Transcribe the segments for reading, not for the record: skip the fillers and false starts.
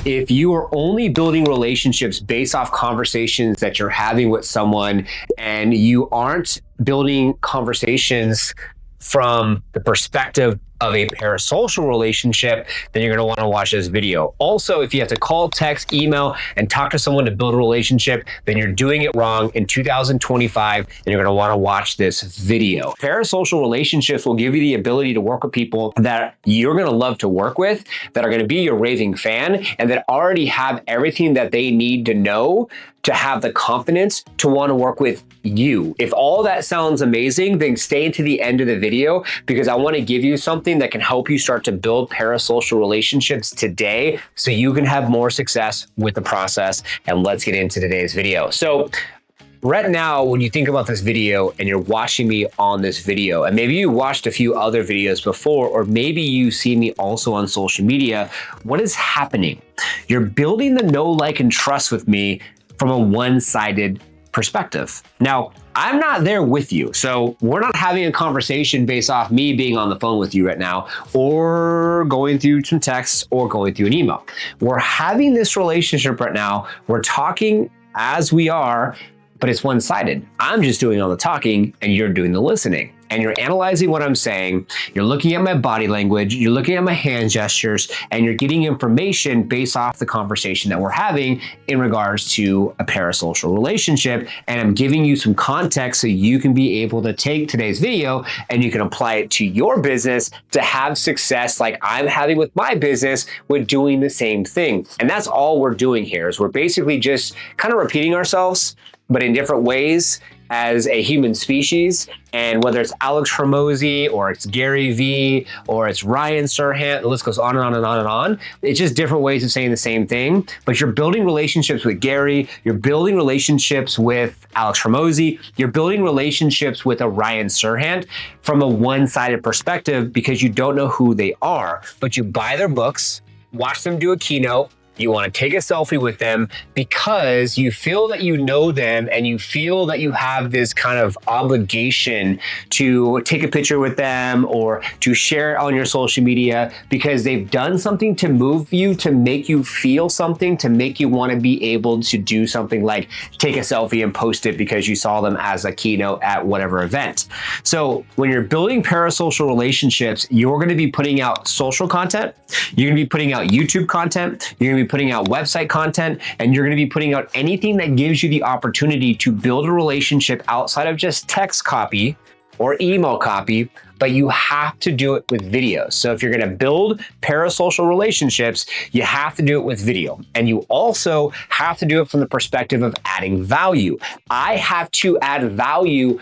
if you are only building relationships based off conversations that you're having with someone and you aren't building conversations from the perspective of a parasocial relationship, then you're going to want to watch this video. Also, if you have to call, text, email, and talk to someone to build a relationship, then you're doing it wrong in 2025, and you're going to want to watch this video. Parasocial relationships will give you the ability to work with people that you're going to love to work with, that are going to be your raving fan, and that already have everything that they need to know to have the confidence to want to work with you. If all that sounds amazing, then stay to the end of the video, because I want to give you something that can help you start to build parasocial relationships today so you can have more success with the process. And let's get into today's video. So right now, when you think about this video and you're watching me on this video, and maybe you watched a few other videos before, or maybe you see me also on social media, what is happening? You're building the know, like, and trust with me from a one-sided perspective. Now, I'm not there with you, so we're not having a conversation based off me being on the phone with you right now, or going through some texts, or going through an email. We're having this relationship right now. We're talking as we are, but it's one-sided. I'm just doing all the talking and you're doing the listening. And you're analyzing what I'm saying, you're looking at my body language, you're looking at my hand gestures, and you're getting information based off the conversation that we're having in regards to a parasocial relationship. And I'm giving you some context so you can be able to take today's video and you can apply it to your business to have success like I'm having with my business with doing the same thing. And that's all we're doing here, is we're basically just kind of repeating ourselves, but in different ways as a human species. And whether it's Alex Hormozi, or it's Gary Vee, or it's Ryan Serhant, the list goes on and on and on and on. It's just different ways of saying the same thing, but you're building relationships with Gary, you're building relationships with Alex Hormozi, you're building relationships with a Ryan Serhant from a one-sided perspective because you don't know who they are, but you buy their books, watch them do a keynote, you want to take a selfie with them because you feel that you know them and you feel that you have this kind of obligation to take a picture with them or to share it on your social media because they've done something to move you, to make you feel something, to make you want to be able to do something like take a selfie and post it because you saw them as a keynote at whatever event. So when you're building parasocial relationships, you're going to be putting out social content, you're going to be putting out YouTube content, you're going to be putting out website content, and you're going to be putting out anything that gives you the opportunity to build a relationship outside of just text copy or email copy, but you have to do it with videos. So if you're going to build parasocial relationships, you have to do it with video. And you also have to do it from the perspective of adding value. I have to add value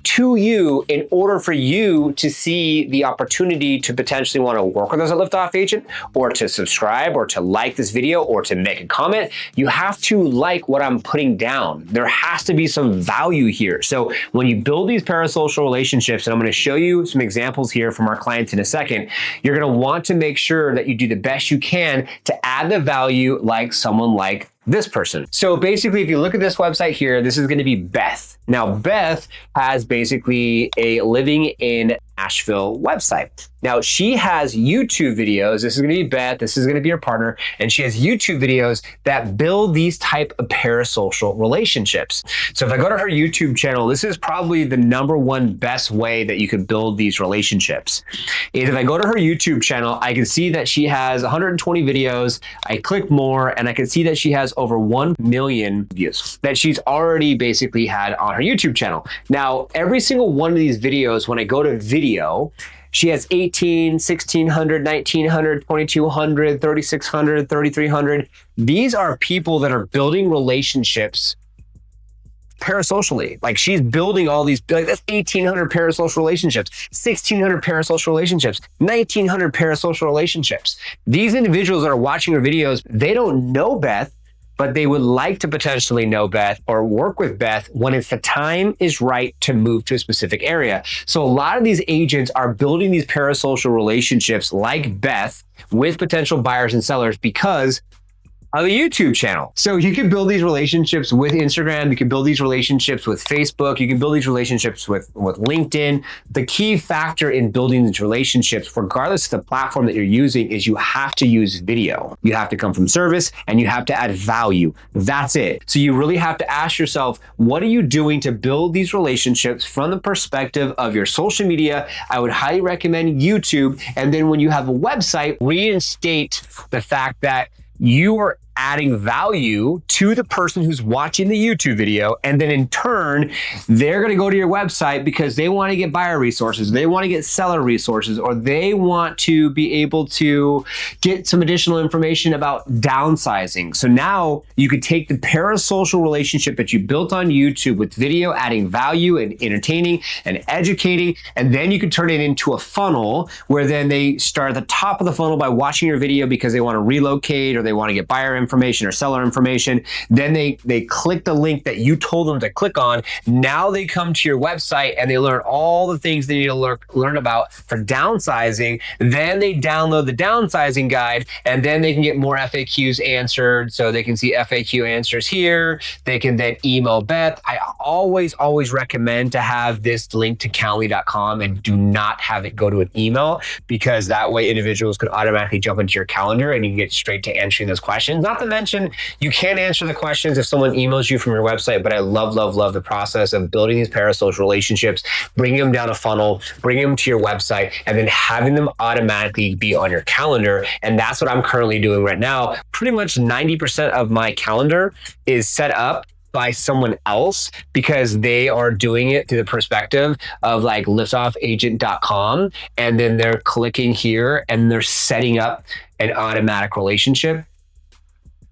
to you in order for you to see the opportunity to potentially want to work with us at Liftoff Agent, or to subscribe, or to like this video, or to make a comment. You have to like what I'm putting down. There has to be some value here. So when you build these parasocial relationships, and I'm going to show you some examples here from our clients in a second, you're going to want to make sure that you do the best you can to add the value like someone like this person. So basically, if you look at this website here, this is going to be Beth. Now, Beth has basically a living in Nashville website. Now, she has YouTube videos. This is going to be Beth. This is going to be her partner. And she has YouTube videos that build these type of parasocial relationships. So if I go to her YouTube channel, this is probably the #1 best way that you could build these relationships. Is if I go to her YouTube channel, I can see that she has 120 videos. I click more and I can see that she has over 1 million views that she's already basically had on her YouTube channel. Now, every single one of these videos, when I go to video, she has 18, 1600, 1900, 2200, 3600, 3300. These are people that are building relationships parasocially. Like, she's building all these, like, that's 1800 parasocial relationships, 1600 parasocial relationships, 1900 parasocial relationships. These individuals that are watching her videos, they don't know Beth, but they would like to potentially know Beth or work with Beth when it's the time is right to move to a specific area. So a lot of these agents are building these parasocial relationships like Beth with potential buyers and sellers because of a YouTube channel. So you can build these relationships with Instagram. You can build these relationships with Facebook. You can build these relationships with LinkedIn. The key factor in building these relationships, regardless of the platform that you're using, is you have to use video. You have to come from service and you have to add value. That's it. So you really have to ask yourself, what are you doing to build these relationships from the perspective of your social media? I would highly recommend YouTube. And then when you have a website, reinstate the fact that you are adding value to the person who's watching the YouTube video. And then in turn, they're going to go to your website because they want to get buyer resources, they want to get seller resources, or they want to be able to get some additional information about downsizing. So now you could take the parasocial relationship that you built on YouTube with video, adding value and entertaining and educating, and then you could turn it into a funnel where then they start at the top of the funnel by watching your video because they want to relocate or they want to get buyer information or seller information. Then they click the link that you told them to click on. Now they come to your website and they learn all the things they need to learn about for downsizing. Then they download the downsizing guide and then they can get more FAQs answered. So they can see FAQ answers here. They can then email Beth. I always recommend to have this link to Calendly.com and do not have it go to an email, because that way individuals could automatically jump into your calendar and you can get straight to answering those questions. Not to mention, you can answer the questions if someone emails you from your website, but I love the process of building these parasocial relationships, bringing them down a funnel, bringing them to your website, and then having them automatically be on your calendar. And that's what I'm currently doing right now. Pretty much 90% of my calendar is set up by someone else because they are doing it through the perspective of like liftoffagent.com. And then they're clicking here and they're setting up an automatic relationship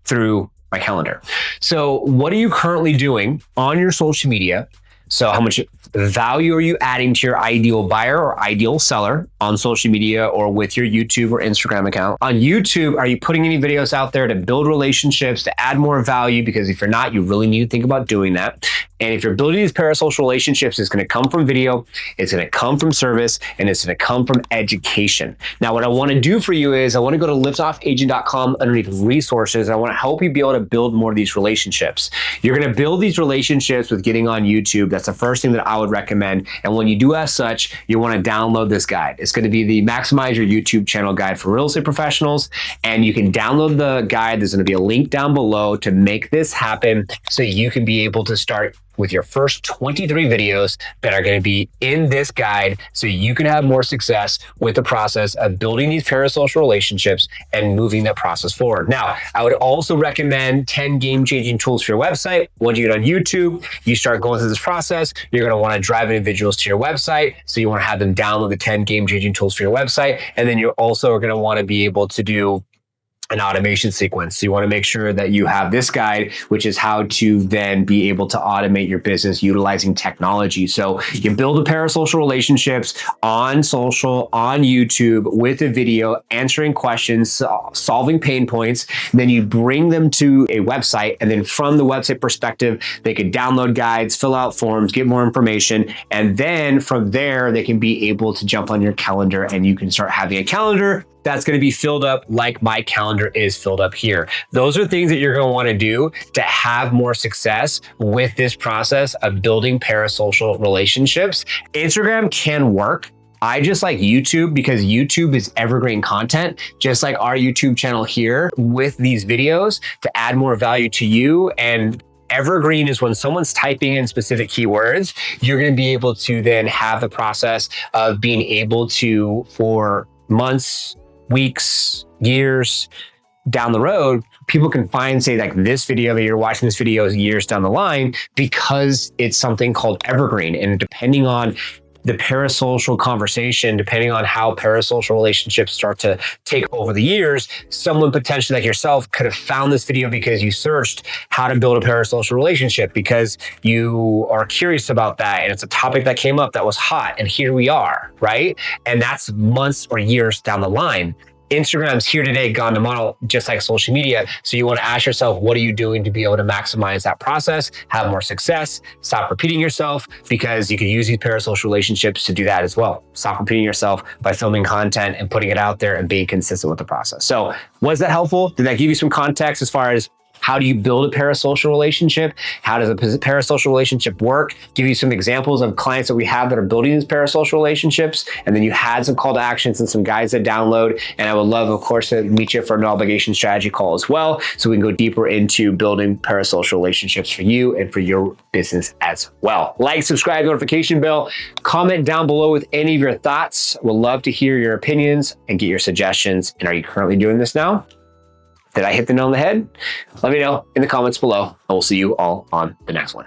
through my calendar. So what are you currently doing on your social media? So how much value are you adding to your ideal buyer or ideal seller on social media or with your YouTube or Instagram account? On YouTube, are you putting any videos out there to build relationships, to add more value? Because if you're not, you really need to think about doing that. And if you're building these parasocial relationships, it's going to come from video, it's going to come from service, and it's going to come from education. Now, what I want to do for you is I want to go to liftoffagent.com underneath resources. I want to help you be able to build more of these relationships. You're going to build these relationships with getting on YouTube. That's the first thing that I would recommend. And when you do as such, you want to download this guide. It's going to be the Maximize Your YouTube Channel Guide for Real Estate Professionals. And you can download the guide. There's going to be a link down below to make this happen so you can be able to start with your first 23 videos that are going to be in this guide so you can have more success with the process of building these parasocial relationships and moving that process forward. Now, I would also recommend 10 game-changing tools for your website. Once you get on YouTube, you start going through this process, you're going to want to drive individuals to your website. So you want to have them download the 10 game-changing tools for your website. And then you also are going to want to be able to do an automation sequence. So you want to make sure that you have this guide, which is how to then be able to automate your business utilizing technology. So you build the parasocial relationships on social, on YouTube with a video, answering questions, solving pain points. Then you bring them to a website. And then from the website perspective, they can download guides, fill out forms, get more information. And then from there, they can be able to jump on your calendar and you can start having a calendar that's going to be filled up like my calendar is filled up here. Those are things that you're going to want to do to have more success with this process of building parasocial relationships. Instagram can work. I just like YouTube because YouTube is evergreen content, just like our YouTube channel here with these videos to add more value to you. And Evergreen is when someone's typing in specific keywords, you're going to be able to then have the process of being able to, for months, weeks, years down the road, people can find, say, like this video that you're watching, this video is years down the line because it's something called Evergreen. And depending on the parasocial conversation, depending on how parasocial relationships start to take over the years, someone potentially like yourself could have found this video because you searched how to build a parasocial relationship because you are curious about that. And it's a topic that came up that was hot. And here we are, right? And that's months or years down the line. Instagram's here today, gone tomorrow, just like social media. So you want to ask yourself, what are you doing to be able to maximize that process, have more success, stop repeating yourself, because you can use these parasocial relationships to do that as well. Stop repeating yourself by filming content and putting it out there and being consistent with the process. So was that helpful? Did that give you some context as far as how do you build a parasocial relationship? How does a parasocial relationship work? Give you some examples of clients that we have that are building these parasocial relationships. And then you had some call to actions and some guides to download. And I would love, of course, to meet you for an obligation strategy call as well, so we can go deeper into building parasocial relationships for you and for your business as well. Like, subscribe, notification bell, comment down below with any of your thoughts. We'd love to hear your opinions and get your suggestions. And are you currently doing this now? Did I hit the nail on the head? Let me know in the comments below, and we'll see you all on the next one.